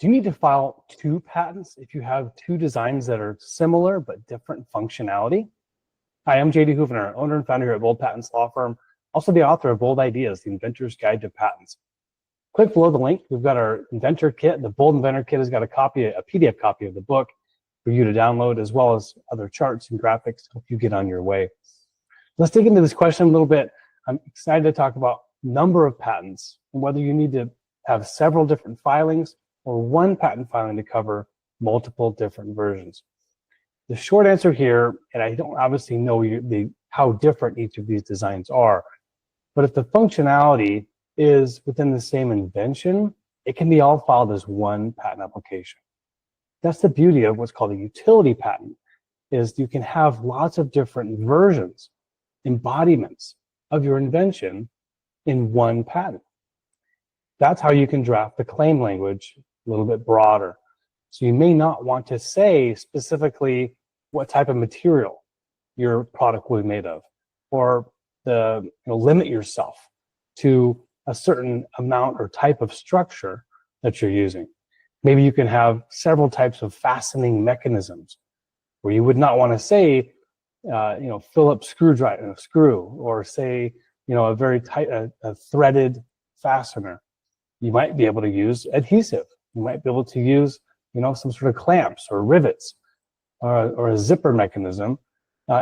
Do you need to file 2 patents if you have 2 designs that are similar but different functionality? Hi, I'm JD Houvener, owner and founder here at Bold Patents Law Firm, also the author of Bold Ideas, the Inventor's Guide to Patents. Click below the link. We've got our Inventor Kit. The Bold Inventor Kit has got a PDF copy of the book for you to download, as well as other charts and graphics to help you get on your way. Let's dig into this question a little bit. I'm excited to talk about number of patents and whether you need to have several different filings or 1 patent filing to cover multiple different versions. The short answer here, and I don't obviously know how different each of these designs are, but if the functionality is within the same invention, it can be all filed as 1 patent application. That's the beauty of what's called a utility patent, is you can have lots of different versions, embodiments of your invention in 1 patent. That's how you can draft the claim language a little bit broader. So you may not want to say specifically what type of material your product will be made of, or limit yourself to a certain amount or type of structure that you're using. Maybe you can have several types of fastening mechanisms where you would not want to say, Phillips screw, or say, a very tight, a threaded fastener. You might be able to use adhesive. You might be able to use, some sort of clamps or rivets or a zipper mechanism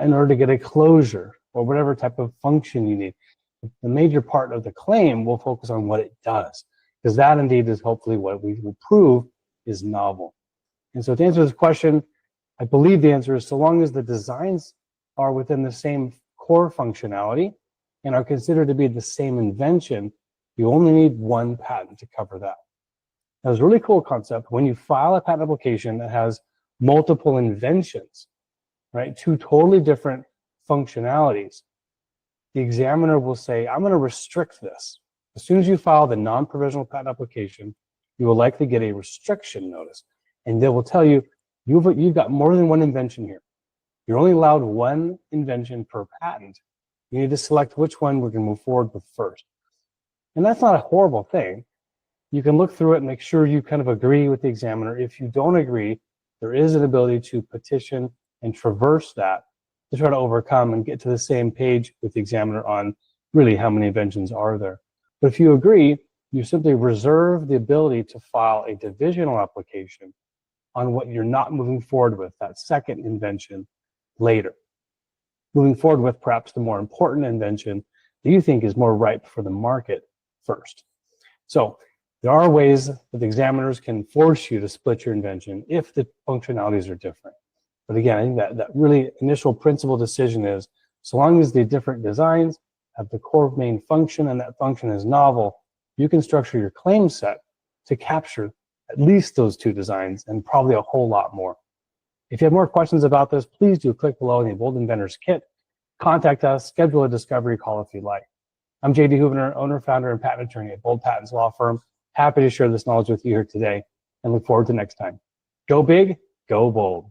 in order to get a closure or whatever type of function you need. The major part of the claim will focus on what it does, because that indeed is hopefully what we will prove is novel. And so to answer this question, I believe the answer is so long as the designs are within the same core functionality and are considered to be the same invention, you only need 1 patent to cover that. Now, it's a really cool concept. When you file a patent application that has multiple inventions, right, 2 totally different functionalities, the examiner will say, I'm going to restrict this. As soon as you file the non-provisional patent application, you will likely get a restriction notice. And they will tell you, you've got more than 1 invention here. You're only allowed 1 invention per patent. You need to select which one we're going to move forward with first. And that's not a horrible thing. You can look through it and make sure you kind of agree with the examiner. If you don't agree, there is an ability to petition and traverse that to try to overcome and get to the same page with the examiner on really how many inventions are there. But if you agree, you simply reserve the ability to file a divisional application on what you're not moving forward with, that second invention, later. Moving forward with perhaps the more important invention that you think is more ripe for the market first. So there are ways that the examiners can force you to split your invention if the functionalities are different. But again, I think that really initial principle decision is, so long as the different designs have the core main function and that function is novel, you can structure your claim set to capture at least those 2 designs and probably a whole lot more. If you have more questions about this, please do click below in the Bold Inventors Kit. Contact us, schedule a discovery call if you'd like. I'm JD Houvener, owner, founder, and patent attorney at Bold Patents Law Firm. Happy to share this knowledge with you here today and look forward to next time. Go big, go bold.